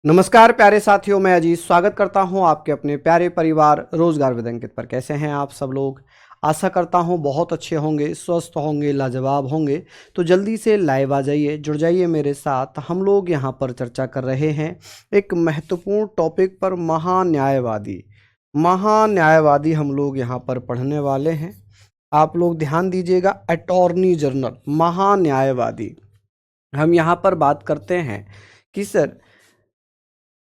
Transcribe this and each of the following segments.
नमस्कार प्यारे साथियों, मैं अजीत स्वागत करता हूं आपके अपने प्यारे परिवार रोजगार विद अंकित पर। कैसे हैं आप सब लोग? आशा करता हूं बहुत अच्छे होंगे, स्वस्थ होंगे, लाजवाब होंगे। तो जल्दी से लाइव आ जाइए, जुड़ जाइए मेरे साथ। हम लोग यहां पर चर्चा कर रहे हैं एक महत्वपूर्ण टॉपिक पर, महान्यायवादी। महान्यायवादी हम लोग यहां पर पढ़ने वाले हैं। आप लोग ध्यान दीजिएगा, अटॉर्नी जनरल, महान्यायवादी। हम यहाँ पर बात करते हैं कि सर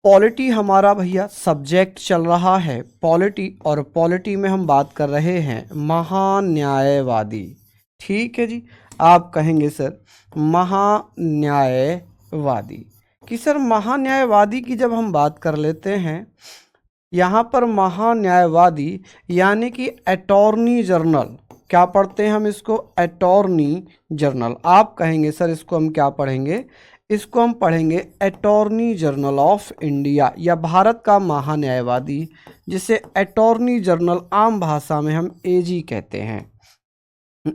पॉलिटी हमारा भैया सब्जेक्ट चल रहा है, पॉलिटी, और पॉलिटी में हम बात कर रहे हैं महान्यायवादी। ठीक है जी, आप कहेंगे सर महान्यायवादी कि सर महान्यायवादी की जब हम बात कर लेते हैं यहाँ पर, महान्यायवादी यानी कि अटॉर्नी जनरल। क्या पढ़ते हैं हम इसको? Attorney general. आप कहेंगे सर इसको हम क्या पढ़ेंगे? इसको हम पढ़ेंगे अटॉर्नी जनरल ऑफ इंडिया, या भारत का महान्यायवादी, जिसे अटॉर्नी जनरल आम भाषा में हम एजी कहते हैं,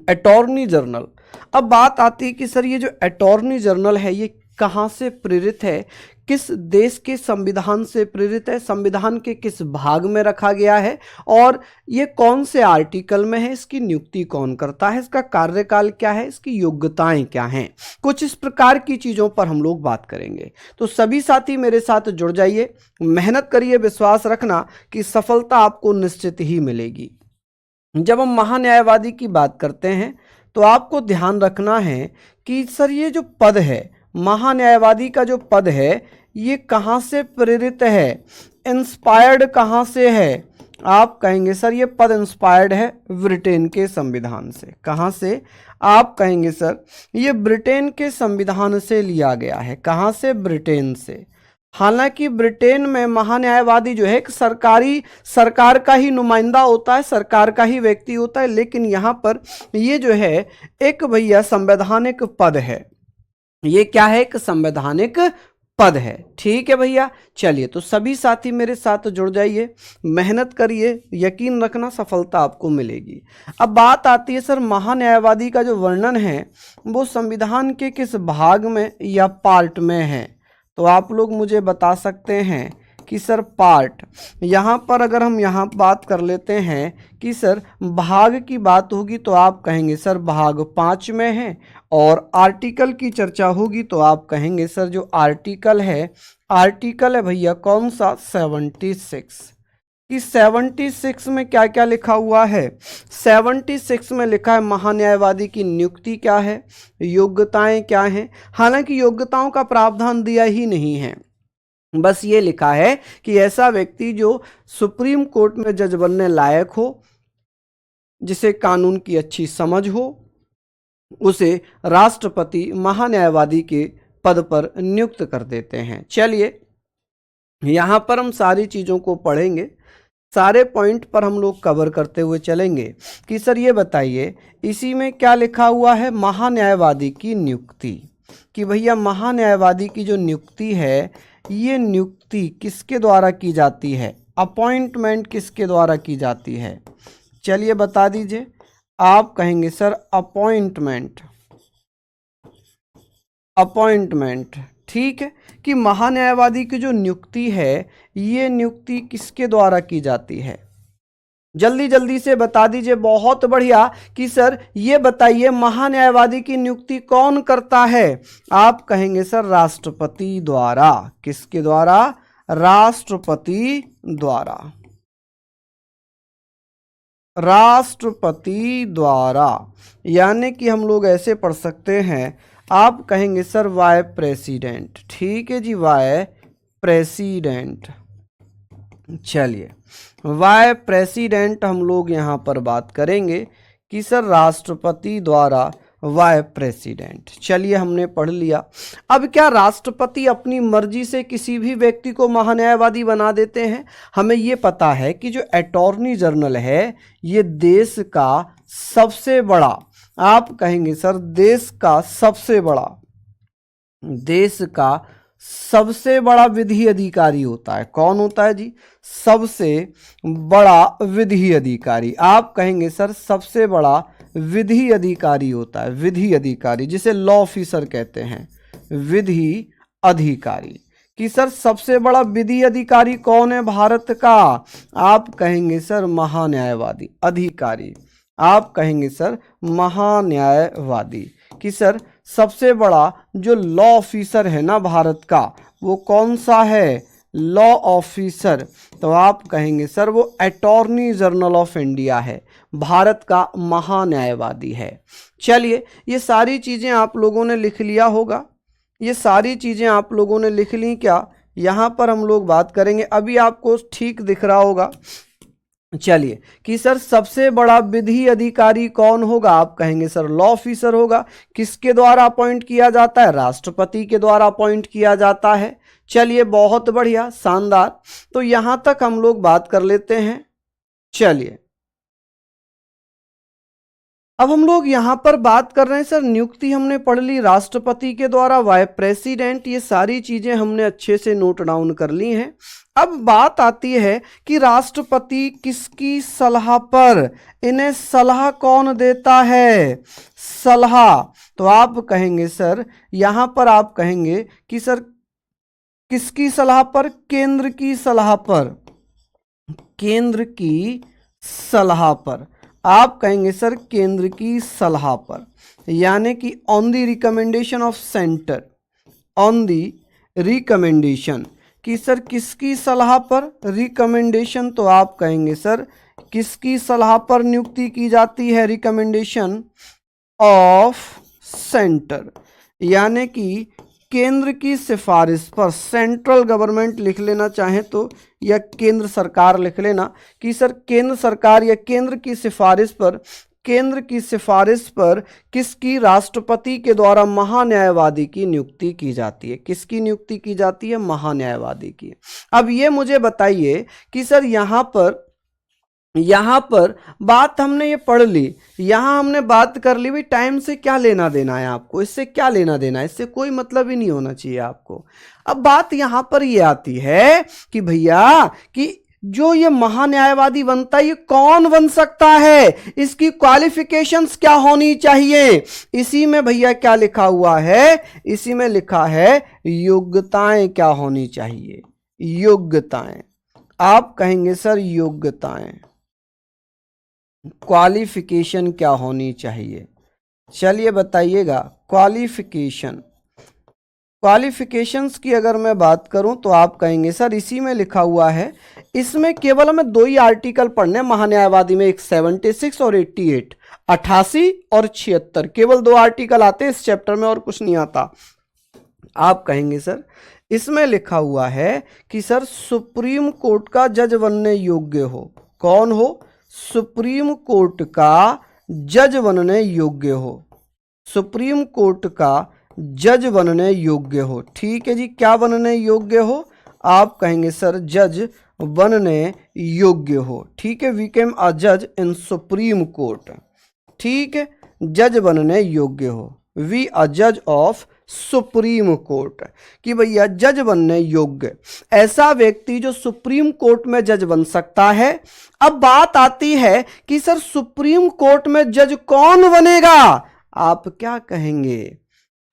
अटॉर्नी जनरल। अब बात आती है कि सर ये जो अटॉर्नी जनरल है ये कहाँ से प्रेरित है, किस देश के संविधान से प्रेरित है, संविधान के किस भाग में रखा गया है, और ये कौन से आर्टिकल में है, इसकी नियुक्ति कौन करता है, इसका कार्यकाल क्या है, इसकी योग्यताएं क्या हैं, कुछ इस प्रकार की चीज़ों पर हम लोग बात करेंगे। तो सभी साथी मेरे साथ जुड़ जाइए, मेहनत करिए, विश्वास रखना कि सफलता आपको निश्चित ही मिलेगी। जब हम महान्यायवादी की बात करते हैं तो आपको ध्यान रखना है कि सर ये जो पद है, महान्यायवादी का जो पद है, ये कहाँ से प्रेरित है, इंस्पायर्ड कहाँ से है? आप कहेंगे सर ये पद इंस्पायर्ड है ब्रिटेन के संविधान से। कहाँ से? आप कहेंगे सर ये ब्रिटेन के संविधान से लिया गया है। कहाँ से? ब्रिटेन से। हालांकि ब्रिटेन में महान्यायवादी जो है एक सरकार का ही नुमाइंदा होता है, सरकार का ही व्यक्ति होता है, लेकिन यहाँ पर ये जो है एक भैया संवैधानिक पद है। ये क्या है? एक संवैधानिक पद है। ठीक है भैया, चलिए तो सभी साथी मेरे साथ जुड़ जाइए, मेहनत करिए, यकीन रखना सफलता आपको मिलेगी। अब बात आती है सर महान्यायवादी का जो वर्णन है वो संविधान के किस भाग में या पार्ट में है? तो आप लोग मुझे बता सकते हैं कि सर पार्ट। यहाँ पर अगर हम यहाँ बात कर लेते हैं कि सर भाग की बात होगी तो आप कहेंगे सर भाग 5 में है, और आर्टिकल की चर्चा होगी तो आप कहेंगे सर जो आर्टिकल है भैया कौन सा? 76। कि 76 में क्या क्या लिखा हुआ है? 76 में लिखा है महान्यायवादी की नियुक्ति क्या है, योग्यताएं क्या हैं। हालांकि योग्यताओं का प्रावधान दिया ही नहीं है, बस ये लिखा है कि ऐसा व्यक्ति जो सुप्रीम कोर्ट में जज बनने लायक हो, जिसे कानून की अच्छी समझ हो, उसे राष्ट्रपति महान्यायवादी के पद पर नियुक्त कर देते हैं। चलिए यहाँ पर हम सारी चीज़ों को पढ़ेंगे, सारे पॉइंट पर हम लोग कवर करते हुए चलेंगे कि सर ये बताइए इसी में क्या लिखा हुआ है? महान्यायवादी की नियुक्ति। कि भैया महान्यायवादी की जो नियुक्ति है, ये नियुक्ति किसके द्वारा की जाती है, अपॉइंटमेंट किसके द्वारा की जाती है? चलिए बता दीजिए। आप कहेंगे सर अपॉइंटमेंट। ठीक है, कि महान्यायवादी की जो नियुक्ति है ये नियुक्ति किसके द्वारा की जाती है? जल्दी जल्दी से बता दीजिए। बहुत बढ़िया। कि सर ये बताइए महान्यायवादी की नियुक्ति कौन करता है? आप कहेंगे सर राष्ट्रपति द्वारा। किसके द्वारा? राष्ट्रपति द्वारा। राष्ट्रपति द्वारा, यानी कि हम लोग ऐसे पढ़ सकते हैं, आप कहेंगे सर वाई प्रेसिडेंट। ठीक है जी, वाई प्रेसिडेंट। चलिए वाई प्रेसिडेंट हम लोग यहाँ पर बात करेंगे कि सर राष्ट्रपति द्वारा वाई प्रेसिडेंट। चलिए हमने पढ़ लिया। अब क्या राष्ट्रपति अपनी मर्जी से किसी भी व्यक्ति को महान्यायवादी बना देते हैं? हमें ये पता है कि जो अटॉर्नी जनरल है ये देश का सबसे बड़ा, आप कहेंगे सर देश का सबसे बड़ा विधि अधिकारी होता है। कौन होता है जी? सबसे बड़ा विधि अधिकारी। आप कहेंगे सर सबसे बड़ा विधि अधिकारी होता है, विधि अधिकारी, जिसे लॉ ऑफिसर कहते हैं, विधि अधिकारी। कि सर सबसे बड़ा विधि अधिकारी कौन है भारत का? आप कहेंगे सर महान्यायवादी अधिकारी। आप कहेंगे सर महान्यायवादी। कि सर सबसे बड़ा जो लॉ ऑफिसर है ना भारत का, वो कौन सा है? Law officer. तो आप कहेंगे सर वो अटॉर्नी जनरल ऑफ इंडिया है, भारत का महान्यायवादी है। चलिए, ये सारी चीज़ें आप लोगों ने लिख लिया होगा। ये सारी चीज़ें आप लोगों ने लिख ली क्या? यहाँ पर हम लोग बात करेंगे, अभी आपको ठीक दिख रहा होगा। चलिए, कि सर सबसे बड़ा विधि अधिकारी कौन होगा? आप कहेंगे सर लॉ ऑफिसर होगा। किसके द्वारा अपॉइंट किया जाता है? राष्ट्रपति के द्वारा अपॉइंट किया जाता है। चलिए, बहुत बढ़िया, शानदार। तो यहां तक हम लोग बात कर लेते हैं। चलिए, अब हम लोग यहां पर बात कर रहे हैं सर, नियुक्ति हमने पढ़ ली राष्ट्रपति के द्वारा, वाइस प्रेसिडेंट, ये सारी चीजें हमने अच्छे से नोट डाउन कर ली हैं। अब बात आती है कि राष्ट्रपति किसकी सलाह पर, इन्हें सलाह कौन देता है? सलाह। तो आप कहेंगे सर, यहां पर आप कहेंगे कि सर किसकी सलाह पर? केंद्र की सलाह पर। केंद्र की सलाह पर। आप कहेंगे सर केंद्र की सलाह पर, यानी कि on the recommendation of centre. On the recommendation, कि सर किसकी सलाह पर? रिकमेंडेशन। तो आप कहेंगे सर किसकी सलाह पर नियुक्ति की जाती है? रिकमेंडेशन ऑफ सेंटर, यानी कि केंद्र की सिफारिश पर। सेंट्रल गवर्नमेंट लिख लेना चाहें तो, या केंद्र सरकार लिख लेना, कि सर केंद्र सरकार या केंद्र की सिफारिश पर, केंद्र की सिफारिश पर किसकी? राष्ट्रपति के द्वारा महान्यायवादी की नियुक्ति की जाती है। किसकी नियुक्ति की जाती है? महान्यायवादी की। अब ये मुझे बताइए कि सर यहां पर बात हमने ये पढ़ ली, यहां हमने बात कर ली, भाई टाइम से क्या लेना देना है आपको? इससे क्या लेना देना है? इससे कोई मतलब ही नहीं होना चाहिए आपको। अब बात यहां पर ये आती है कि भैया कि जो ये महान्यायवादी बनता है, ये कौन बन सकता है? इसकी क्वालिफिकेशंस क्या होनी चाहिए? इसी में भैया क्या लिखा हुआ है? इसी में लिखा है योग्यताएं क्या होनी चाहिए। योग्यताएं। आप कहेंगे सर योग्यताएं, क्वालिफिकेशन क्या होनी चाहिए? चलिए बताइएगा। क्वालिफिकेशंस की अगर मैं बात करूं तो आप कहेंगे सर इसी में लिखा हुआ है। इसमें केवल हमें दो ही आर्टिकल पढ़ने हैं महान्यायवादी में, एक 76 और 88, 88 और 76, केवल दो आर्टिकल आते हैं इस चैप्टर में और कुछ नहीं आता। आप कहेंगे सर इसमें लिखा हुआ है कि सर सुप्रीम कोर्ट का जज बनने योग्य हो। कौन हो? सुप्रीम कोर्ट का जज बनने योग्य हो। सुप्रीम कोर्ट का जज बनने योग्य हो। ठीक है जी, क्या बनने योग्य हो? आप कहेंगे सर जज बनने योग्य हो। ठीक है, बिकेम अ जज इन सुप्रीम कोर्ट। ठीक है, जज बनने योग्य हो, वी अ जज ऑफ सुप्रीम कोर्ट, कि भैया जज बनने योग्य ऐसा व्यक्ति जो सुप्रीम कोर्ट में जज बन सकता है। अब बात आती है कि सर सुप्रीम कोर्ट में जज कौन बनेगा? आप क्या कहेंगे?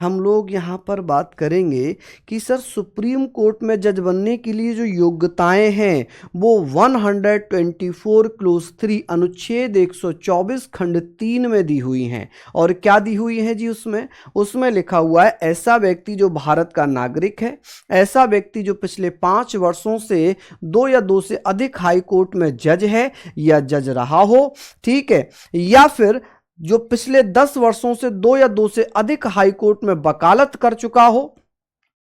हम लोग यहां पर बात करेंगे कि सर सुप्रीम कोर्ट में जज बनने के लिए जो योग्यताएं हैं वो 124 क्लोज 3 अनुच्छेद 124 खंड 3 में दी हुई हैं। और क्या दी हुई है जी? उसमें लिखा हुआ है ऐसा व्यक्ति जो भारत का नागरिक है, ऐसा व्यक्ति जो पिछले 5 वर्षों से 2 या 2 से अधिक हाई कोर्ट में जज है या जज रहा हो, ठीक है, या फिर जो पिछले 10 वर्षों से 2 या 2 से अधिक हाई कोर्ट में वकालत कर चुका हो।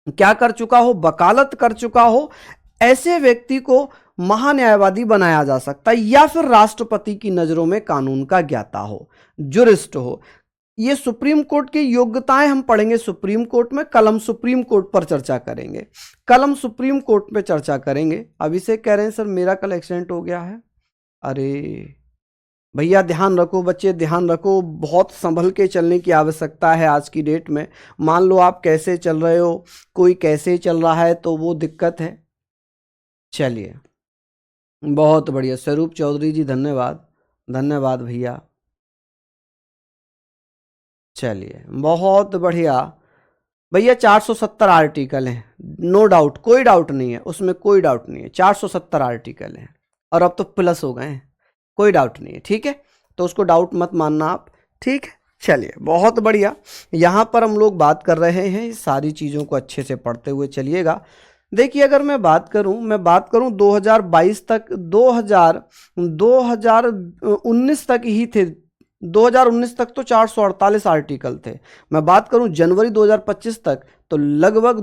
क्या कर चुका हो? वकालत कर चुका हो। ऐसे व्यक्ति को महान्यायवादी बनाया जा सकता है, या फिर राष्ट्रपति की नजरों में कानून का ज्ञाता हो, जुरिस्ट हो। ये सुप्रीम कोर्ट की योग्यताएं हम पढ़ेंगे सुप्रीम कोर्ट में। कलम सुप्रीम कोर्ट पर चर्चा करेंगे, कलम सुप्रीम कोर्ट पे चर्चा करेंगे। अभी से कह रहे हैं सर मेरा कल एक्सीडेंट हो गया है। अरे भैया ध्यान रखो बच्चे, ध्यान रखो, बहुत संभल के चलने की आवश्यकता है आज की डेट में। मान लो आप कैसे चल रहे हो, कोई कैसे चल रहा है, तो वो दिक्कत है। चलिए, बहुत बढ़िया स्वरूप चौधरी जी, धन्यवाद, धन्यवाद भैया। चलिए, बहुत बढ़िया। भैया 470 आर्टिकल हैं, नो डाउट, कोई डाउट नहीं है उसमें, कोई डाउट नहीं है, 470 आर्टिकल हैं और अब तो प्लस हो गए हैं, कोई डाउट नहीं है, ठीक है। तो उसको डाउट मत मानना आप, ठीक है। चलिए बहुत बढ़िया, यहाँ पर हम लोग बात कर रहे हैं, सारी चीज़ों को अच्छे से पढ़ते हुए चलिएगा। देखिए अगर मैं बात करूं 2022 तक, 2019 तक ही थे, 2019 तक तो 448 आर्टिकल थे। मैं बात करूं जनवरी 2025 तक तो लगभग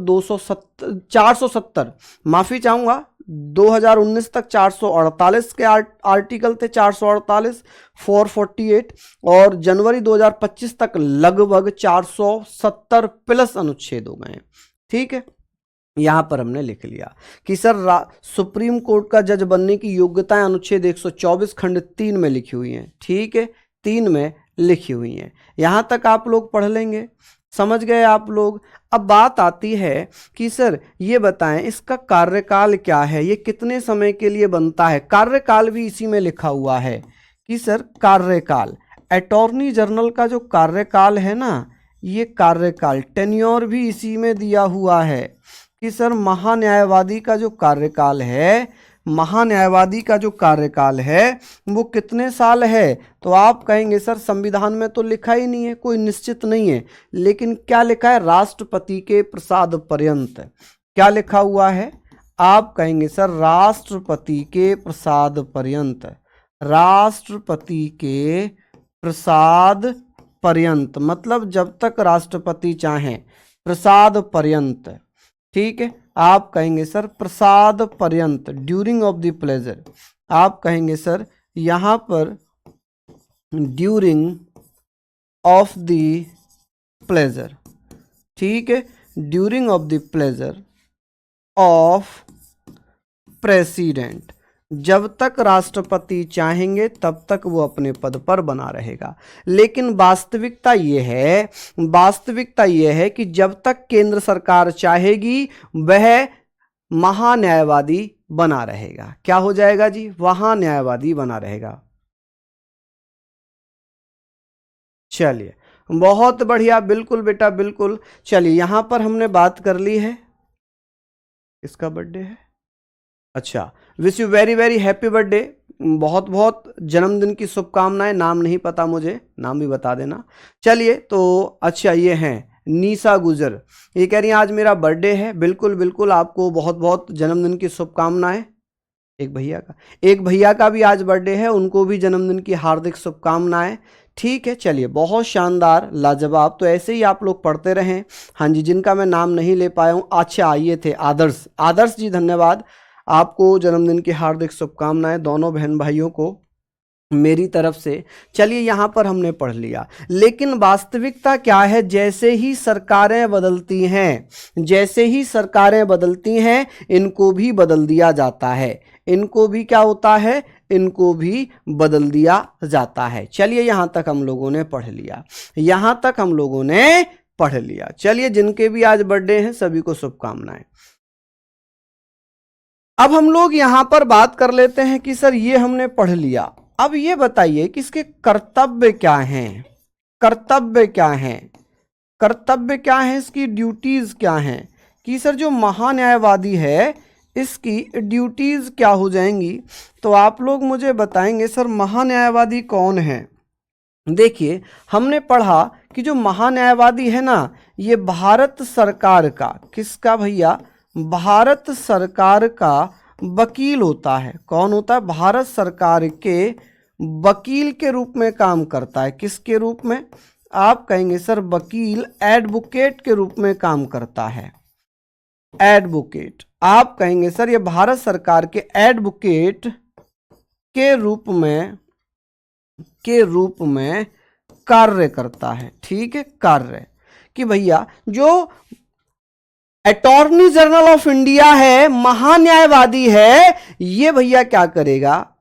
470, माफ़ी चाहूँगा, 2019 तक 448 के आर्टिकल थे, 448 448, और जनवरी 2025 तक लगभग 470 प्लस अनुच्छेद हो गए, ठीक है। यहां पर हमने लिख लिया कि सर सुप्रीम कोर्ट का जज बनने की योग्यताएं अनुच्छेद 124 खंड 3 में लिखी हुई हैं, ठीक है, 3 में लिखी हुई हैं। यहां तक आप लोग पढ़ लेंगे, समझ गए आप लोग। अब बात आती है कि सर ये बताएं इसका कार्यकाल क्या है, ये कितने समय के लिए बनता है। कार्यकाल भी इसी में लिखा हुआ है कि सर कार्यकाल, अटॉर्नी जनरल का जो कार्यकाल है ना, ये कार्यकाल टेन्योर भी इसी में दिया हुआ है कि सर महान्यायवादी का जो कार्यकाल है, महान्यायवादी का जो कार्यकाल है वो कितने साल है। तो आप कहेंगे सर संविधान में तो लिखा ही नहीं है, कोई निश्चित नहीं है, लेकिन क्या लिखा है, राष्ट्रपति के प्रसाद पर्यंत। क्या लिखा हुआ है, आप कहेंगे सर राष्ट्रपति के प्रसाद पर्यंत, राष्ट्रपति के प्रसाद पर्यंत, मतलब जब तक राष्ट्रपति चाहें, प्रसाद पर्यंत, ठीक है। आप कहेंगे सर प्रसाद पर्यंत, ड्यूरिंग ऑफ द प्लेजर, आप कहेंगे सर यहां पर ड्यूरिंग ऑफ द प्लेजर, ठीक है, during of the pleasure of president, जब तक राष्ट्रपति चाहेंगे तब तक वो अपने पद पर बना रहेगा। लेकिन वास्तविकता ये है कि जब तक केंद्र सरकार चाहेगी वह महान्यायवादी बना रहेगा। क्या हो जाएगा जी, महान्यायवादी बना रहेगा। चलिए बहुत बढ़िया, बिल्कुल बेटा बिल्कुल। चलिए यहां पर हमने बात कर ली है, इसका बर्थडे है, अच्छा, wish you very very happy birthday, बहुत बहुत जन्मदिन की शुभकामनाएं। नाम नहीं पता मुझे, नाम भी बता देना। चलिए तो अच्छा, ये हैं निशा गुजर, ये कह रही हैं आज मेरा बर्थडे है। बिल्कुल बिल्कुल, आपको बहुत बहुत जन्मदिन की शुभकामनाएं। एक भैया का भी आज बर्थडे है, उनको भी जन्मदिन की हार्दिक शुभकामनाएं, ठीक है। चलिए बहुत शानदार, लाजवाब। तो ऐसे ही आप लोग पढ़ते रहें। हाँ जी, जिनका मैं नाम नहीं ले पाया हूँ, अच्छा ये थे आदर्श, आदर्श जी धन्यवाद, आपको जन्मदिन की हार्दिक शुभकामनाएं, दोनों बहन भाइयों को मेरी तरफ से। चलिए यहाँ पर हमने पढ़ लिया, लेकिन वास्तविकता क्या है, जैसे ही सरकारें बदलती हैं, जैसे ही सरकारें बदलती हैं इनको भी बदल दिया जाता है, इनको भी क्या होता है, इनको भी बदल दिया जाता है। चलिए यहाँ तक हम लोगों ने पढ़ लिया, यहाँ तक हम लोगों ने पढ़ लिया। चलिए जिनके भी आज बर्थडे हैं सभी को शुभकामनाएं। अब हम लोग यहां पर बात कर लेते हैं कि सर ये हमने पढ़ लिया, अब ये बताइए कि इसके कर्तव्य क्या हैं, कर्तव्य क्या हैं, कर्तव्य क्या है, इसकी ड्यूटीज क्या हैं, कि सर जो महान्यायवादी है इसकी ड्यूटीज क्या हो जाएंगी। तो आप लोग मुझे बताएंगे सर महान्यायवादी कौन है। देखिए हमने पढ़ा कि जो महान्यायवादी है ना, ये भारत सरकार का, किसका भैया, भारत सरकार का वकील होता है। कौन होता है, भारत सरकार के वकील के रूप में काम करता है। किसके रूप में, आप कहेंगे सर वकील, एडवोकेट के रूप में काम करता है, एडवोकेट। आप कहेंगे सर ये भारत सरकार के एडवोकेट के रूप में कार्य करता है, ठीक है, कार्य। कि भैया जो अटॉर्नी जनरल ऑफ इंडिया है, महान्यायवादी है, ये भैया क्या करेगा,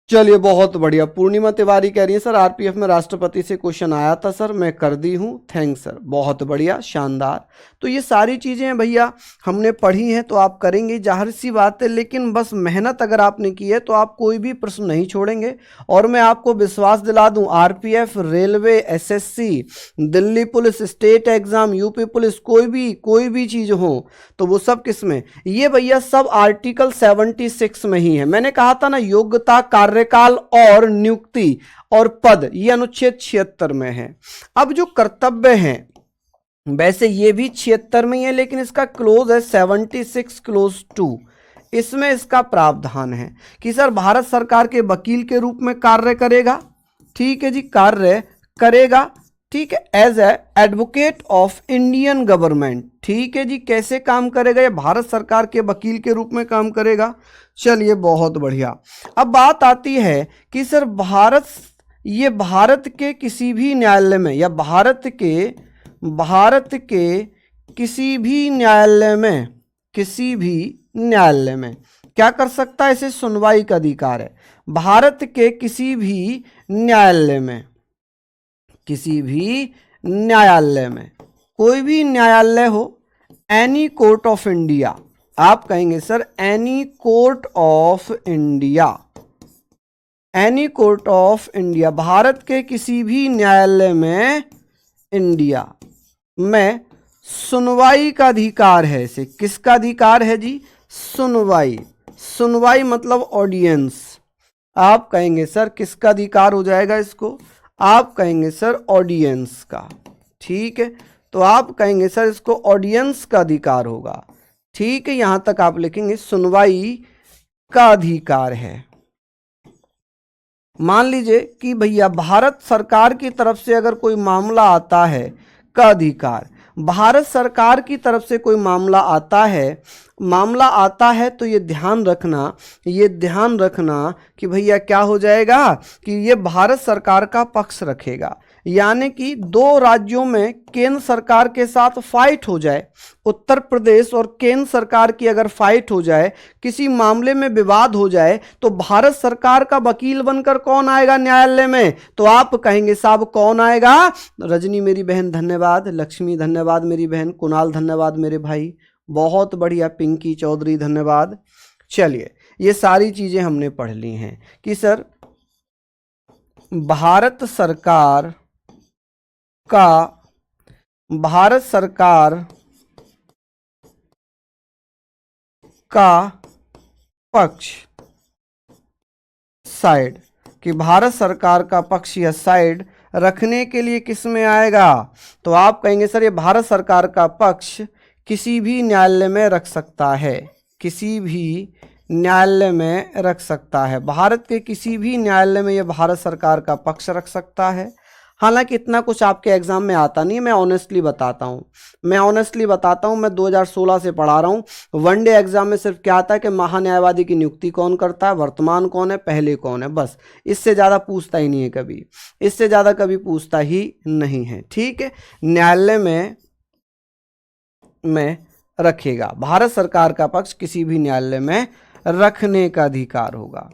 चलिए बहुत बढ़िया। पूर्णिमा तिवारी कह रही है सर आरपीएफ में राष्ट्रपति से क्वेश्चन आया था सर, मैं कर दी हूँ, थैंक्स सर, बहुत बढ़िया, शानदार। तो ये सारी चीज़ें भैया हमने पढ़ी हैं तो आप करेंगे, जाहिर सी बात है, लेकिन बस मेहनत अगर आपने की है तो आप कोई भी प्रश्न नहीं छोड़ेंगे। और मैं आपको विश्वास दिला दूं, RPF, railway, SSC, Delhi police, state exam, UP police, कोई भी चीज़ हो तो वो सब किस में, ये भैया सब आर्टिकल 76 में ही है। मैंने कहा था ना, योग्यता, कार्यकाल और नियुक्ति और पद, ये अनुच्छेद 76 में है। अब जो कर्तव्य हैं वैसे ये भी 76 में ही है, लेकिन इसका क्लोज है 76 क्लोज 2, इसमें इसका प्रावधान है कि सर भारत सरकार के वकील के रूप में कार्य करेगा, ठीक है जी, कार्य करेगा, ठीक है, as a advocate of Indian government, ठीक है जी, कैसे काम करेगा, ये भारत सरकार के वकील के रूप में काम करेगा। चलिए बहुत बढ़िया। अब बात आती है कि सर भारत के किसी भी न्यायालय में या भारत के किसी भी न्यायालय में क्या कर सकता है, इसे सुनवाई का अधिकार है। भारत के किसी भी न्यायालय में कोई भी न्यायालय हो, एनी कोर्ट ऑफ इंडिया, आप कहेंगे sir any court of India, Bharat के किसी भी न्यायालय में इंडिया में सुनवाई का अधिकार है। इसे किसका अधिकार है जी, सुनवाई मतलब ऑडियंस। आप कहेंगे सर किसका अधिकार हो जाएगा इसको, आप कहेंगे सर ऑडियंस का, ठीक है, तो आप कहेंगे सर इसको ऑडियंस का अधिकार होगा, ठीक है, यहां तक आप लिखेंगे सुनवाई का अधिकार है। मान लीजिए कि भैया भारत सरकार की तरफ से अगर कोई मामला आता है, का अधिकार, भारत सरकार की तरफ से कोई मामला आता है तो ये ध्यान रखना कि भैया क्या हो जाएगा कि ये भारत सरकार का पक्ष रखेगा। यानी कि दो राज्यों में केंद्र सरकार के साथ फाइट हो जाए, उत्तर प्रदेश और केंद्र सरकार की अगर फाइट हो जाए, किसी मामले में विवाद हो जाए, तो भारत सरकार का वकील बनकर कौन आएगा न्यायालय में, तो आप कहेंगे साहब कौन आएगा, रजनी मेरी बहन धन्यवाद, लक्ष्मी धन्यवाद मेरी बहन, कुणाल धन्यवाद मेरे भाई, बहुत बढ़िया, पिंकी चौधरी धन्यवाद। चलिए ये सारी चीजें हमने पढ़ ली हैं कि सर भारत सरकार का पक्ष, साइड, कि भारत सरकार का पक्ष या साइड रखने के लिए किस में आएगा, तो आप कहेंगे सर ये भारत सरकार का पक्ष किसी भी न्यायालय में रख सकता है, किसी भी न्यायालय में रख सकता है, भारत के किसी भी न्यायालय में ये भारत सरकार का पक्ष रख सकता है। हालांकि इतना कुछ आपके एग्जाम में आता नहीं, मैं ऑनेस्टली बताता हूँ, मैं 2016 से पढ़ा रहा हूँ। वनडे एग्जाम में सिर्फ क्या आता है कि महान्यायवादी की नियुक्ति कौन करता है, वर्तमान कौन है, पहले कौन है, बस इससे ज़्यादा पूछता ही नहीं है, कभी इससे ज़्यादा कभी पूछता ही नहीं है, ठीक है। न्यायालय में रखेगा, भारत सरकार का पक्ष किसी भी न्यायालय में रखने का अधिकार होगा,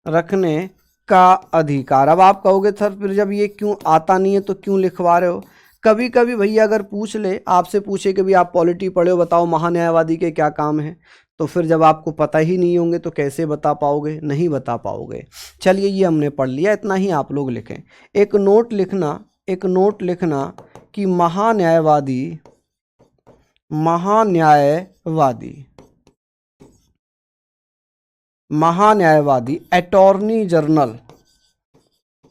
रखने का अधिकार। अब आप कहोगे सर फिर जब ये क्यों आता नहीं है तो क्यों लिखवा रहे हो, कभी कभी भैया अगर पूछ ले, आपसे पूछे कि भाई आप पॉलिटी पढ़े हो, बताओ महान्यायवादी के क्या काम है, तो फिर जब आपको पता ही नहीं होंगे तो कैसे बता पाओगे, नहीं बता पाओगे। चलिए ये हमने पढ़ लिया, इतना ही आप लोग लिखें, एक नोट लिखना कि महान्यायवादी अटॉर्नी जनरल,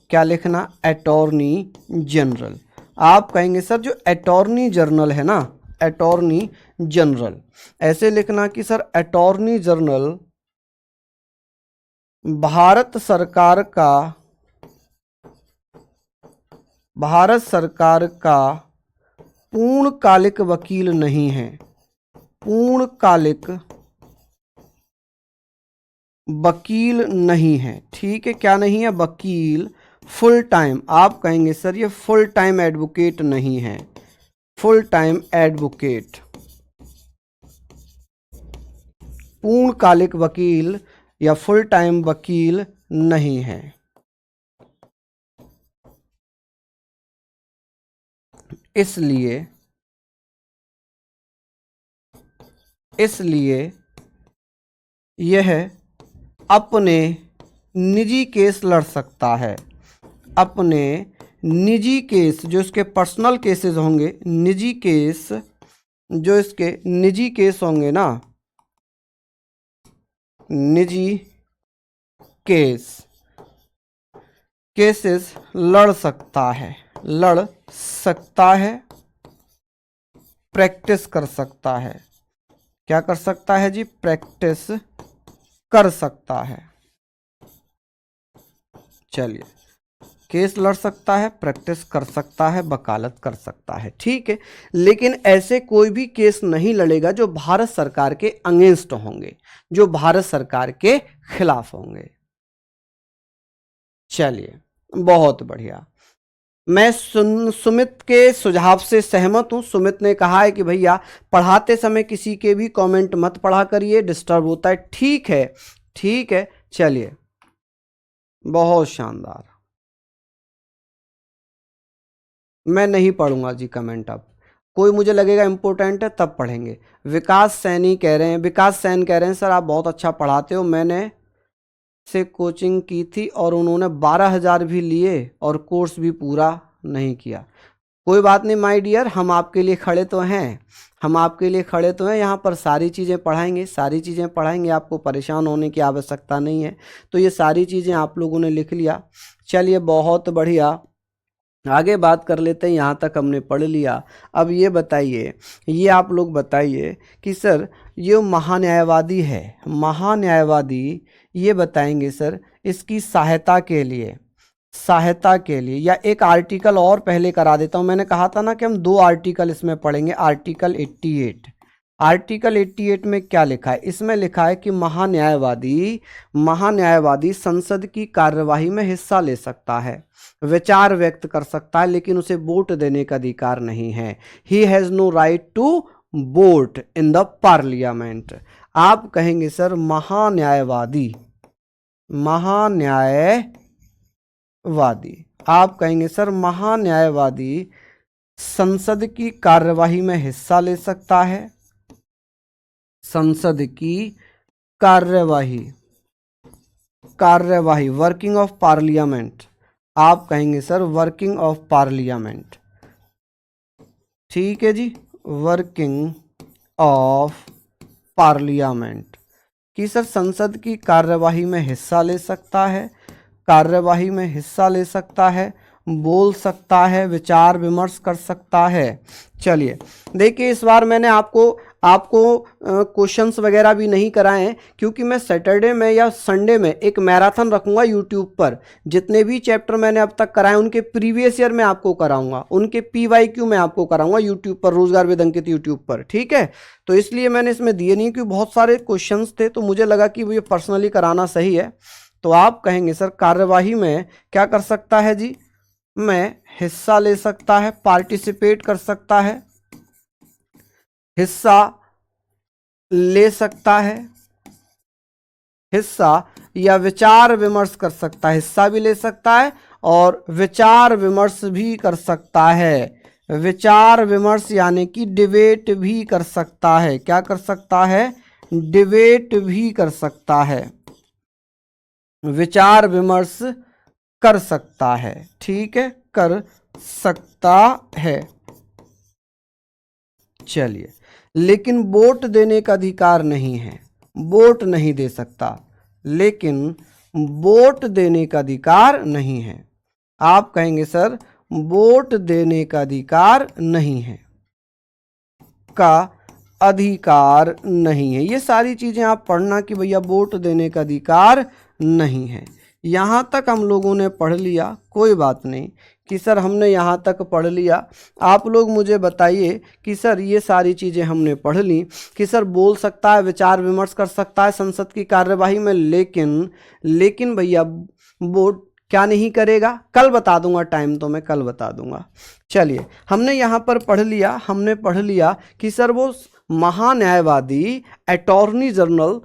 क्या लिखना, अटॉर्नी जनरल। आप कहेंगे सर जो अटॉर्नी जनरल है ना, अटॉर्नी जनरल, ऐसे लिखना कि सर अटॉर्नी जनरल भारत सरकार का पूर्णकालिक वकील नहीं है, पूर्णकालिक वकील नहीं है, ठीक है, क्या नहीं है, वकील, फुल टाइम, आप कहेंगे सर ये फुल टाइम एडवोकेट नहीं है, फुल टाइम एडवोकेट, पूर्णकालिक वकील या फुल टाइम वकील नहीं है। इसलिए यह अपने निजी केस लड़ सकता है। अपने निजी केस, जो इसके पर्सनल केसेस होंगे, निजी केस, जो इसके निजी केस होंगे ना, निजी केसेस लड़ सकता है, प्रैक्टिस कर सकता है। क्या कर सकता है जी? प्रैक्टिस कर सकता है। चलिए, केस लड़ सकता है, प्रैक्टिस कर सकता है, वकालत कर सकता है, ठीक है। लेकिन ऐसे कोई भी केस नहीं लड़ेगा जो भारत सरकार के अगेंस्ट होंगे, जो भारत सरकार के खिलाफ होंगे। चलिए, बहुत बढ़िया। मैं सुमित के सुझाव से सहमत हूं। सुमित ने कहा है कि भैया पढ़ाते समय किसी के भी कमेंट मत पढ़ा करिए, डिस्टर्ब होता है। ठीक है, ठीक है, चलिए, बहुत शानदार। मैं नहीं पढ़ूंगा जी कमेंट, अब कोई मुझे लगेगा इंपॉर्टेंट है तब पढ़ेंगे। विकास सैन कह रहे हैं सर आप बहुत अच्छा पढ़ाते हो, मैंने से कोचिंग की थी और उन्होंने 12,000 भी लिए और कोर्स भी पूरा नहीं किया। कोई बात नहीं माय डियर, हम आपके लिए खड़े तो हैं, यहाँ पर सारी चीज़ें पढ़ाएंगे, आपको परेशान होने की आवश्यकता नहीं है। तो ये सारी चीज़ें आप लोगों ने लिख लिया। चलिए, बहुत बढ़िया, आगे बात कर लेते हैं। यहाँ तक हमने पढ़ लिया। अब ये बताइए, ये आप लोग बताइए कि सर ये महान्यायवादी है, महान्यायवादी, ये बताएंगे सर इसकी सहायता के लिए या एक आर्टिकल और पहले करा देता हूँ। मैंने कहा था ना कि हम 2 आर्टिकल इसमें पढ़ेंगे। आर्टिकल 88 में क्या लिखा है? इसमें लिखा है कि महान्यायवादी संसद की कार्यवाही में हिस्सा ले सकता है, विचार व्यक्त कर सकता है, लेकिन उसे वोट देने का अधिकार नहीं है। He has no right to vote in the parliament. आप कहेंगे सर महान्यायवादी, आप कहेंगे सर महान्यायवादी संसद की कार्यवाही में हिस्सा ले सकता है, संसद की कार्यवाही वर्किंग ऑफ पार्लियामेंट। आप कहेंगे सर वर्किंग ऑफ पार्लियामेंट, ठीक है जी, वर्किंग ऑफ पार्लियामेंट, कि सर संसद की कार्यवाही में हिस्सा ले सकता है, बोल सकता है, विचार विमर्श कर सकता है। चलिए देखिए, इस बार मैंने आपको क्वेश्चंस वगैरह भी नहीं कराए हैं, क्योंकि मैं सैटरडे में या संडे में एक मैराथन रखूंगा यूट्यूब पर। जितने भी चैप्टर मैंने अब तक कराए उनके प्रीवियस ईयर में आपको कराऊंगा, उनके PYQ में आपको कराऊंगा यूट्यूब पर, रोजगार वेद अंकित यूट्यूब पर, ठीक है। तो इसलिए मैंने इसमें दिए नहीं, क्योंकि बहुत सारे क्वेश्चन थे, तो मुझे लगा कि ये पर्सनली कराना सही है। तो आप कहेंगे सर कार्यवाही में क्या कर सकता है जी? में हिस्सा ले सकता है, पार्टिसिपेट कर सकता है, हिस्सा ले सकता है, हिस्सा या विचार विमर्श कर सकता है। हिस्सा भी ले सकता है और विचार विमर्श भी कर सकता है। विचार विमर्श यानी कि डिबेट भी कर सकता है। क्या कर सकता है? डिबेट भी कर सकता है, विचार विमर्श कर सकता है, ठीक है, कर सकता है। चलिए, लेकिन वोट देने का अधिकार नहीं है, वोट नहीं दे सकता, लेकिन वोट देने का अधिकार नहीं है। आप कहेंगे सर वोट देने का अधिकार नहीं है, का अधिकार नहीं है। ये सारी चीजें आप पढ़ना कि भैया वोट देने का अधिकार नहीं है। यहाँ तक हम लोगों ने पढ़ लिया, कोई बात नहीं कि सर हमने यहाँ तक पढ़ लिया। आप लोग मुझे बताइए कि सर ये सारी चीज़ें हमने पढ़ ली कि सर बोल सकता है, विचार विमर्श कर सकता है संसद की कार्यवाही में, लेकिन भैया वोट क्या नहीं करेगा? कल बता दूंगा, टाइम तो मैं कल बता दूंगा। चलिए, हमने यहाँ पर पढ़ लिया कि सर वो महान्यायवादी अटॉर्नी जनरल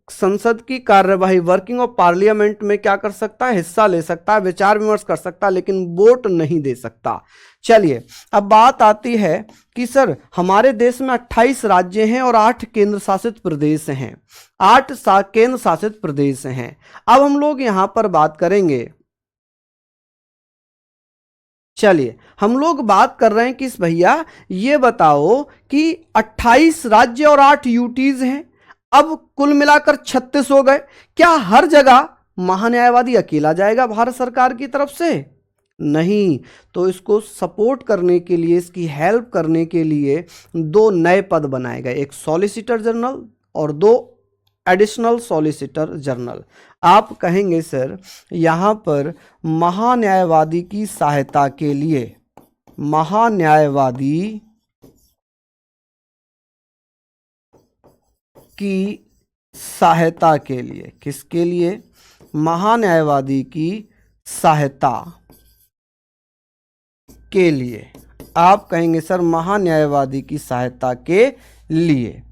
संसद की कार्यवाही, वर्किंग ऑफ पार्लियामेंट में क्या कर सकता है, हिस्सा ले सकता है, विचार विमर्श कर सकता है, लेकिन वोट नहीं दे सकता। चलिए अब बात आती है कि सर हमारे देश में 28 राज्य हैं और 8 केंद्र शासित प्रदेश हैं, 8 केंद्र शासित प्रदेश हैं। अब हम लोग यहां पर बात करेंगे, चलिए हम लोग बात कर रहे हैं कि भैया ये बताओ कि 28 राज्य और 8 यूटीज हैं, अब कुल मिलाकर 36 हो गए। क्या हर जगह महान्यायवादी अकेला जाएगा भारत सरकार की तरफ से? नहीं, तो इसको सपोर्ट करने के लिए, इसकी हेल्प करने के लिए 2 नए पद बनाए गए, एक सॉलिसिटर जनरल और 2 एडिशनल सॉलिसिटर जनरल। आप कहेंगे सर यहाँ पर महान्यायवादी की सहायता के लिए, महान्यायवादी की सहायता के लिए, किसके लिए? महान्यायवादी की सहायता के लिए। आप कहेंगे सर महान्यायवादी की सहायता के लिए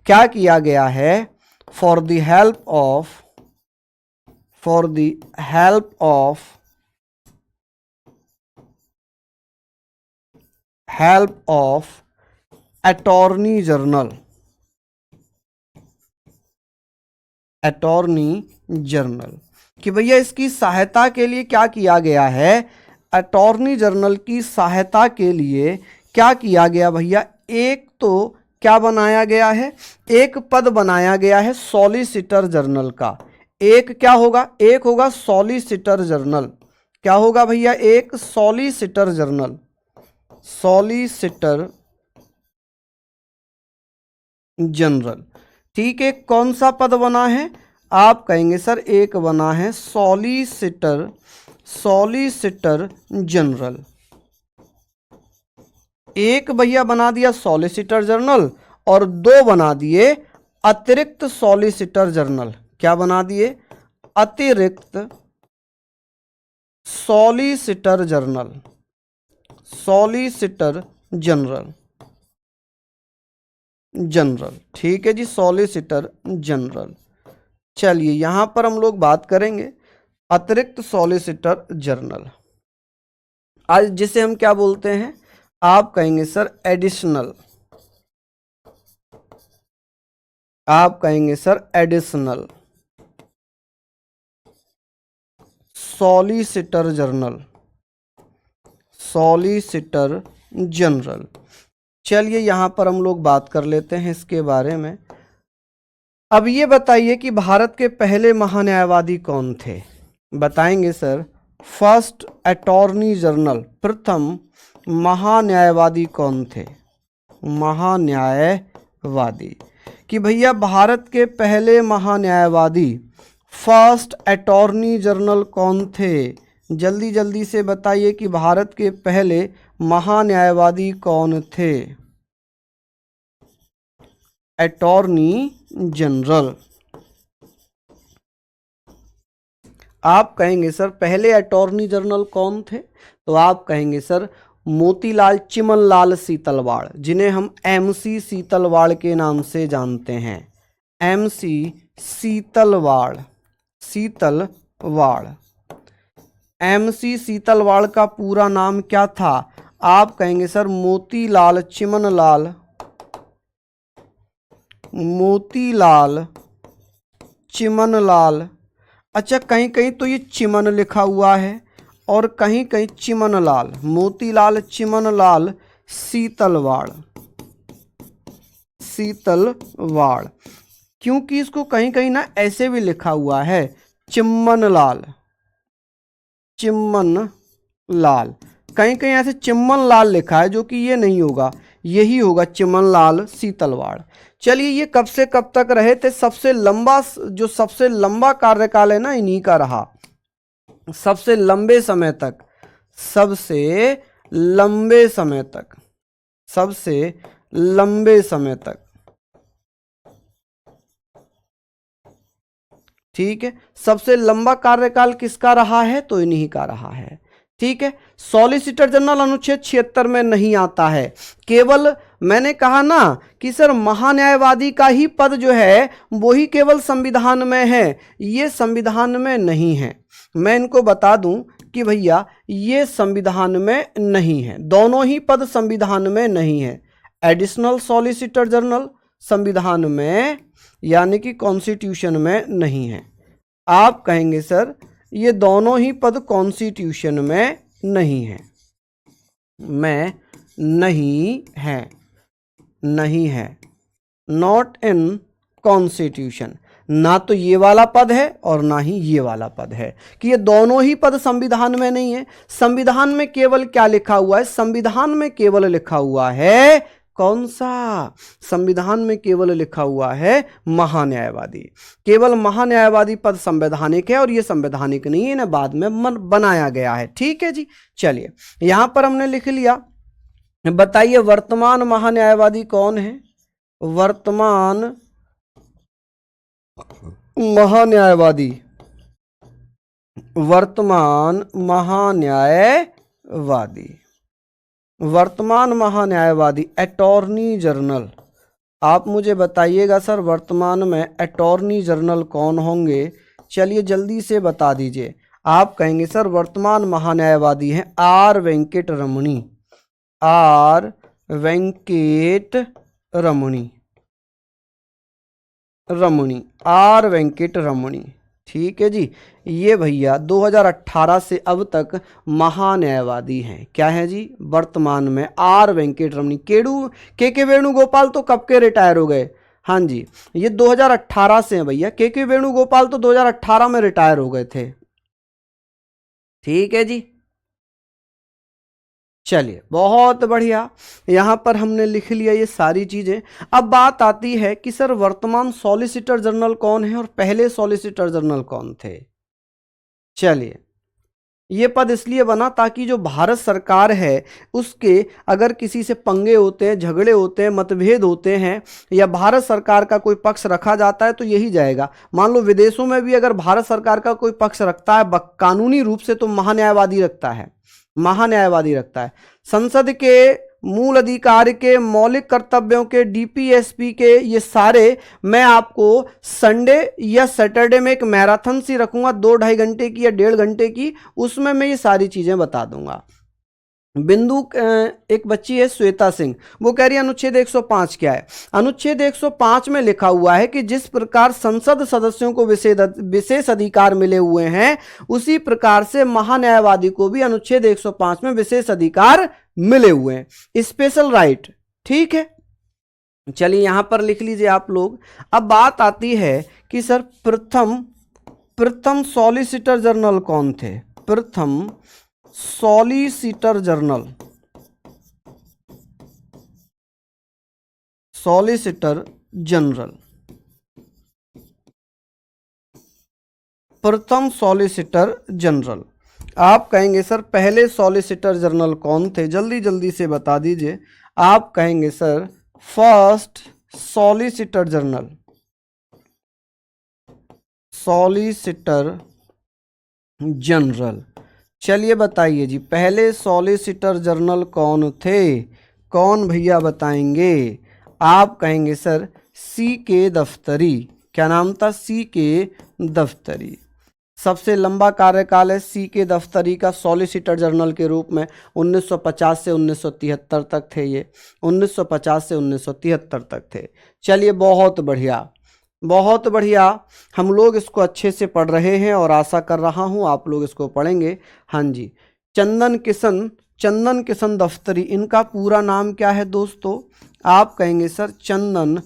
क्या किया गया है? For the help of attorney general, कि भैया इसकी सहायता के लिए क्या किया गया है? अटॉर्नी जनरल की सहायता के लिए क्या किया गया भैया? एक तो क्या बनाया गया है? एक पद बनाया गया है सॉलिसिटर जनरल का। एक क्या होगा? एक होगा सॉलिसिटर जनरल। क्या होगा भैया? एक सॉलिसिटर जनरल, सॉलिसिटर जनरल। ठीक है, कौन सा पद बना है? आप कहेंगे सर एक बना है सॉलिसिटर जनरल। एक भैया बना दिया सॉलिसिटर जनरल और 2 बना दिए अतिरिक्त सॉलिसिटर जनरल। क्या बना दिए? अतिरिक्त solicitor general, solicitor general, general. ठीक है जी, सॉलिसिटर जनरल। चलिए यहां पर हम लोग बात करेंगे अतिरिक्त सॉलिसिटर जनरल, आज जिसे हम क्या बोलते हैं? आप कहेंगे सर एडिशनल, आप कहेंगे sir additional solicitor general, solicitor general. चलिए यहां पर हम लोग बात कर लेते हैं इसके बारे में। अब ये बताइए कि भारत के पहले महान्यायवादी कौन थे? बताएंगे सर फर्स्ट अटॉर्नी जनरल, प्रथम महान्यायवादी कौन थे? महान्यायवादी, कि भैया भारत के पहले महान्यायवादी फर्स्ट अटॉर्नी जनरल कौन थे? जल्दी जल्दी से बताइए कि भारत के पहले महान्यायवादी कौन थे? Attorney general. आप कहेंगे सर पहले अटॉर्नी जनरल कौन थे? तो आप कहेंगे सर मोतीलाल चिमनलाल सीतलवाड़, जिन्हें हम एमसी सीतलवाड़ के नाम से जानते हैं। एमसी सीतलवाड़, सीतलवाड़। एमसी सीतलवाड़ का पूरा नाम क्या था? आप कहेंगे सर मोतीलाल चिमनलाल, मोतीलाल चिमनलाल। अच्छा, कहीं कहीं तो ये चिमन लिखा हुआ है और कहीं कहीं चिमनलाल, मोतीलाल चिमनलाल सीतलवाड़, सीतलवाड़। क्योंकि इसको कहीं कहीं ना ऐसे भी लिखा हुआ है चिम्मनलाल, चिम्मनलाल, कहीं कहीं ऐसे चिम्मनलाल लिखा है, जो कि ये नहीं होगा, यही होगा चिम्मनलाल सीतलवाड़। चलिए ये कब से कब तक रहे थे? सबसे लंबा, जो सबसे लंबा कार्यकाल है ना इन्हीं का रहा, सबसे लंबे समय तक, सबसे लंबे समय तक, सबसे लंबे समय तक। ठीक है, सबसे लंबा कार्यकाल किसका रहा है? तो इन्हीं का रहा है। ठीक है, सॉलिसिटर जनरल अनुच्छेद 76 में नहीं आता है, केवल मैंने कहा ना कि सर महान्यायवादी का ही पद जो है वो ही केवल संविधान में है, ये संविधान में नहीं है। मैं इनको बता दूं कि भैया ये संविधान में नहीं है, दोनों ही पद संविधान में नहीं है। एडिशनल सॉलिसिटर जनरल संविधान में यानी कि कॉन्स्टिट्यूशन में नहीं है। आप कहेंगे सर ये दोनों ही पद कॉन्स्टिट्यूशन में नहीं है, में नहीं है, नहीं है, नॉट इन कॉन्स्टिट्यूशन। ना तो ये वाला पद है और ना ही ये वाला पद है, कि ये दोनों ही पद संविधान में नहीं है। संविधान में केवल क्या लिखा हुआ है? संविधान में केवल लिखा हुआ है कौन सा? संविधान में केवल लिखा हुआ है महान्यायवादी। केवल महान्यायवादी पद संवैधानिक है और ये संवैधानिक नहीं है, इन्हें बाद में बनाया गया है। ठीक है जी, चलिए यहां पर हमने लिख लिया। बताइए वर्तमान महान्यायवादी कौन है? वर्तमान महान्यायवादी, वर्तमान महान्यायवादी, वर्तमान महान्यायवादी अटॉर्नी जनरल। आप मुझे बताइएगा सर वर्तमान में अटॉर्नी जनरल कौन होंगे? चलिए जल्दी से बता दीजिए। आप कहेंगे सर वर्तमान महान्यायवादी हैं are Venkat Ramani, are Venkat Ramani, Ramani, are Venkat रमणी। ठीक है जी, ये भैया 2018 से अब तक महान्यायवादी हैं। क्या है जी? वर्तमान में आर वेंकट रमणी। के वेणुगोपाल तो कब के रिटायर हो गए? हाँ जी, ये 2018 से हैं भैया। के वेणुगोपाल तो 2018 में रिटायर हो गए थे। ठीक है जी, चलिए बहुत बढ़िया, यहां पर हमने लिख लिया ये सारी चीजें। अब बात आती है कि सर वर्तमान सॉलिसिटर जनरल कौन है और पहले सॉलिसिटर जनरल कौन थे? चलिए ये पद इसलिए बना ताकि जो भारत सरकार है उसके अगर किसी से पंगे होते हैं, झगड़े होते हैं, मतभेद होते हैं या भारत सरकार का कोई पक्ष रखा जाता है तो यही जाएगा। मान लो विदेशों में भी अगर भारत सरकार का कोई पक्ष रखता है कानूनी रूप से तो महान्यायवादी रखता है, महान्यायवादी रखता है। संसद के मूल अधिकार के, मौलिक कर्तव्यों के, डीपीएसपी के, ये सारे मैं आपको संडे या सैटरडे में एक मैराथन सी रखूंगा 2-2.5 घंटे की या 1.5 घंटे की, उसमें मैं ये सारी चीजें बता दूंगा। बिंदु एक बच्ची है श्वेता सिंह, वो कह रही है अनुच्छेद 105 क्या है? अनुच्छेद 105 में लिखा हुआ है कि जिस प्रकार संसद सदस्यों को विशेष अधिकार मिले हुए हैं उसी प्रकार से महान्यायवादी को भी अनुच्छेद 105 में विशेष अधिकार मिले हुए हैं, स्पेशल राइट। ठीक है, चलिए यहां पर लिख लीजिए आप लोग। अब बात आती है कि सर प्रथम सॉलिसिटर जनरल कौन थे? प्रथम सॉलिसिटर जनरल, सॉलिसिटर जनरल, प्रथम सॉलिसिटर जनरल। आप कहेंगे सर पहले सॉलिसिटर जनरल कौन थे? जल्दी जल्दी से बता दीजिए। आप कहेंगे sir first solicitor general, solicitor general. चलिए बताइए जी पहले सॉलिसिटर जनरल कौन थे? कौन भैया बताएंगे? आप कहेंगे सर सी के दफ्तरी। क्या नाम था? सी के दफ्तरी। सबसे लंबा कार्यकाल है सी के दफ्तरी का सॉलिसिटर जनरल के रूप में। 1950 से 1973 तक थे ये, 1950 से 1973 तक थे। चलिए बहुत बढ़िया, बहुत बढ़िया, हम लोग इसको अच्छे से पढ़ रहे हैं और आशा कर रहा हूं आप लोग इसको पढ़ेंगे। हाँ जी, चंदन किशन दफ्तरी, इनका पूरा नाम क्या है दोस्तों? आप कहेंगे सर चंदन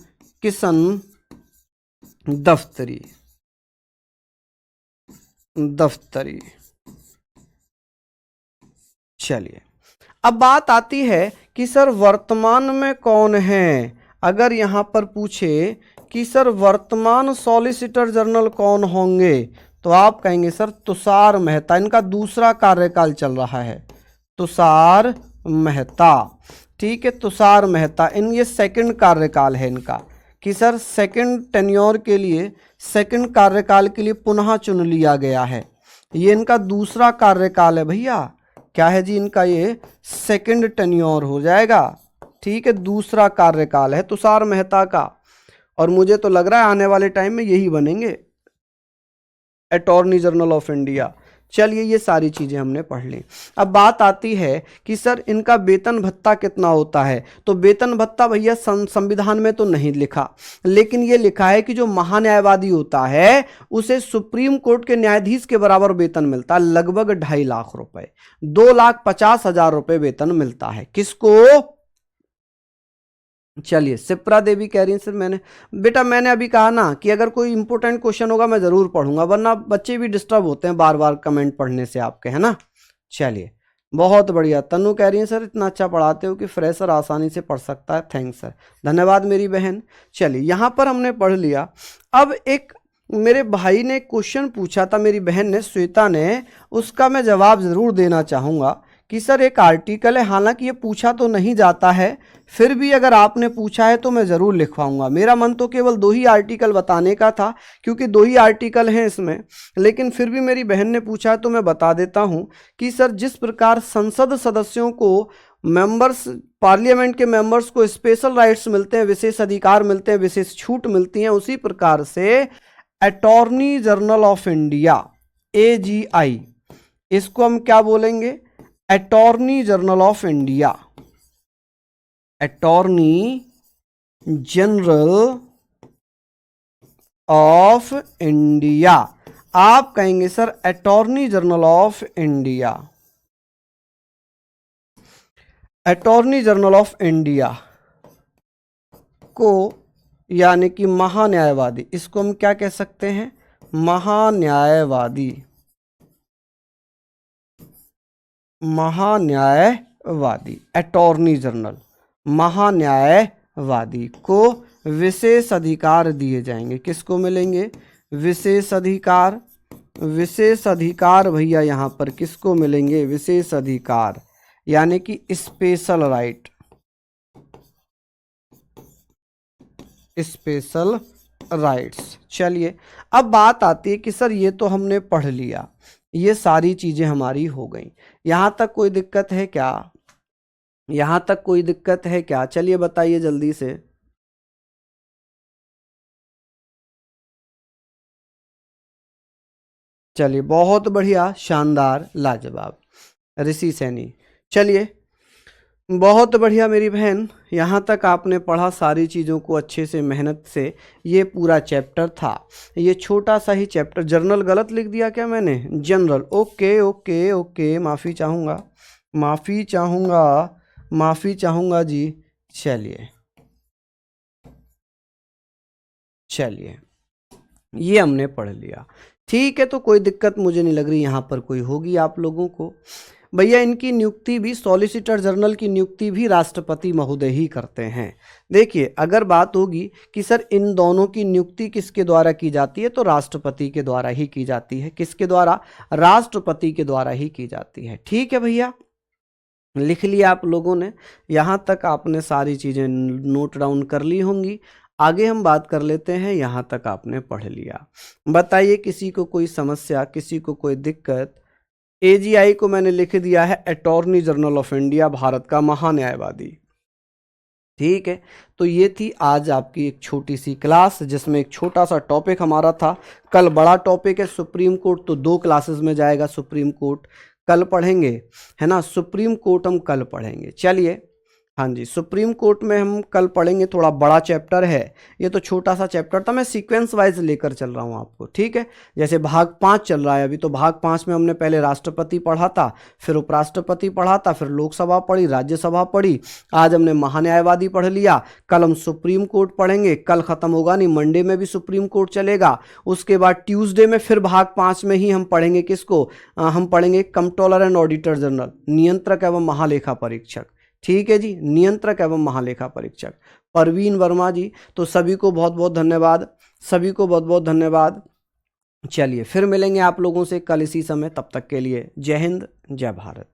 किशन दफ्तरी, दफ्तरी। चलिए अब बात आती है कि सर वर्तमान में कौन है? अगर यहां पर पूछे कि सर वर्तमान सॉलिसिटर जनरल कौन होंगे तो आप कहेंगे सर तुषार मेहता। इनका दूसरा कार्यकाल चल रहा है, तुषार मेहता। ठीक है, तुषार मेहता। ये सेकंड कार्यकाल है इनका कि सर सेकंड टेन्योर के लिए, सेकंड कार्यकाल के लिए पुनः चुन लिया गया है। ये इनका दूसरा कार्यकाल है भैया। क्या है जी? इनका ये सेकंड टेन्योर हो जाएगा। ठीक है, दूसरा कार्यकाल है तुषार मेहता का, और मुझे तो लग रहा है आने वाले टाइम में यही बनेंगे अटॉर्नी जनरल ऑफ इंडिया। चलिए ये सारी चीजें हमने पढ़ ली। अब बात आती है कि सर इनका वेतन भत्ता कितना होता है। तो वेतन भत्ता भैया संविधान में तो नहीं लिखा, लेकिन ये लिखा है कि जो महान्यायवादी होता है उसे सुप्रीम कोर्ट के न्यायाधीश के बराबर वेतन मिलता है, लगभग 2.5 लाख रुपए, 2,50,000 रुपए वेतन मिलता है। किसको? चलिए शिप्रा देवी कह रही हैं सर मैंने अभी कहा ना कि अगर कोई इंपॉर्टेंट क्वेश्चन होगा मैं जरूर पढ़ूंगा, वरना बच्चे भी डिस्टर्ब होते हैं बार बार कमेंट पढ़ने से आपके, है ना। चलिए बहुत बढ़िया। तनु कह रही है सर इतना अच्छा पढ़ाते हो कि फ्रेशर आसानी से पढ़ सकता है। थैंक्स सर, धन्यवाद मेरी बहन। चलिए यहाँ पर हमने पढ़ लिया। अब एक मेरे भाई ने क्वेश्चन पूछा था, मेरी बहन ने, श्वेता ने, उसका मैं जवाब ज़रूर देना चाहूँगा कि सर एक आर्टिकल है, हालांकि ये पूछा तो नहीं जाता है, फिर भी अगर आपने पूछा है तो मैं ज़रूर लिखवाऊंगा। मेरा मन तो केवल 2 ही आर्टिकल बताने का था, क्योंकि 2 ही आर्टिकल हैं इसमें, लेकिन फिर भी मेरी बहन ने पूछा है तो मैं बता देता हूं कि सर जिस प्रकार संसद सदस्यों को, मेंबर्स, पार्लियामेंट के मेंबर्स को स्पेशल राइट्स मिलते हैं, विशेष अधिकार मिलते हैं, विशेष छूट मिलती हैं, उसी प्रकार से attorney general of India AGI, इसको हम क्या बोलेंगे? Attorney general of India, attorney general of India. आप कहेंगे sir attorney general of India, attorney general of India को, यानी कि महान्यायवादी, इसको हम क्या कह सकते हैं? महान्यायवादी, महान्यायवादी, अटॉर्नी जनरल, महान्यायवादी को विशेष अधिकार दिए जाएंगे। किसको मिलेंगे? विशेष अधिकार, विशेष अधिकार भैया यहाँ पर किसको मिलेंगे? विशेष अधिकार, यानी कि स्पेशल राइट, स्पेशल राइट्स। चलिए अब बात आती है कि सर ये तो हमने पढ़ लिया, ये सारी चीजें हमारी हो गई, यहां तक कोई दिक्कत है क्या? यहां तक कोई दिक्कत है क्या? चलिए बताइए जल्दी से। चलिए बहुत बढ़िया, शानदार, लाजवाब, ऋषि सैनी। चलिए बहुत बढ़िया मेरी बहन, यहाँ तक आपने पढ़ा सारी चीज़ों को अच्छे से, मेहनत से। ये पूरा चैप्टर था, ये छोटा सा ही चैप्टर। जर्नल गलत लिख दिया क्या मैंने? जनरल, ओके ओके ओके, माफ़ी चाहूँगा, माफ़ी चाहूँगा, माफ़ी चाहूँगा जी। चलिए चलिए ये हमने पढ़ लिया, ठीक है। तो कोई दिक्कत मुझे नहीं लग रही यहाँ पर कोई होगी आप लोगों को। भैया इनकी नियुक्ति भी, सॉलिसिटर जनरल की नियुक्ति भी राष्ट्रपति महोदय ही करते हैं। देखिए अगर बात होगी कि सर इन दोनों की नियुक्ति किसके द्वारा की जाती है, तो राष्ट्रपति के द्वारा ही की जाती है। किसके द्वारा? राष्ट्रपति के द्वारा ही की जाती है। ठीक है भैया, लिख लिया आप लोगों ने, यहाँ तक आपने सारी चीज़ें नोट डाउन कर ली होंगी। आगे हम बात कर लेते हैं, यहाँ तक आपने पढ़ लिया। बताइए किसी को कोई समस्या, किसी को कोई दिक्कत? AGI को मैंने लिख दिया है attorney general of India, Bharat का महान्यायवादी। ठीक है, तो ये थी आज आपकी एक छोटी सी क्लास, जिसमें एक छोटा सा टॉपिक हमारा था। कल बड़ा टॉपिक है सुप्रीम कोर्ट, तो 2 क्लासेस में जाएगा सुप्रीम कोर्ट, कल पढ़ेंगे, है ना। सुप्रीम कोर्ट हम कल पढ़ेंगे। चलिए हाँ जी, सुप्रीम कोर्ट में हम कल पढ़ेंगे, थोड़ा बड़ा चैप्टर है, ये तो छोटा सा चैप्टर था, मैं सीक्वेंस वाइज लेकर चल रहा हूँ आपको। ठीक है, जैसे भाग 5 चल रहा है अभी, तो भाग 5 में हमने पहले राष्ट्रपति पढ़ा था, फिर उपराष्ट्रपति पढ़ा था, फिर लोकसभा पढ़ी, राज्यसभा पढ़ी, आज हमने महान्यायवादी पढ़ लिया। कल हम सुप्रीम कोर्ट पढ़ेंगे, कल ख़त्म होगा नहीं, मंडे में भी सुप्रीम कोर्ट चलेगा। उसके बाद ट्यूसडे में फिर भाग 5 में ही हम पढ़ेंगे किसको? हम पढ़ेंगे कंट्रोलर एंड ऑडिटर जनरल, नियंत्रक एवं महालेखा परीक्षक। ठीक है जी, नियंत्रक एवं महालेखा परीक्षक परवीन वर्मा जी। तो सभी को बहुत बहुत धन्यवाद, सभी को बहुत बहुत धन्यवाद। चलिए फिर मिलेंगे आप लोगों से कल इसी समय, तब तक के लिए जय हिंद, जय भारत।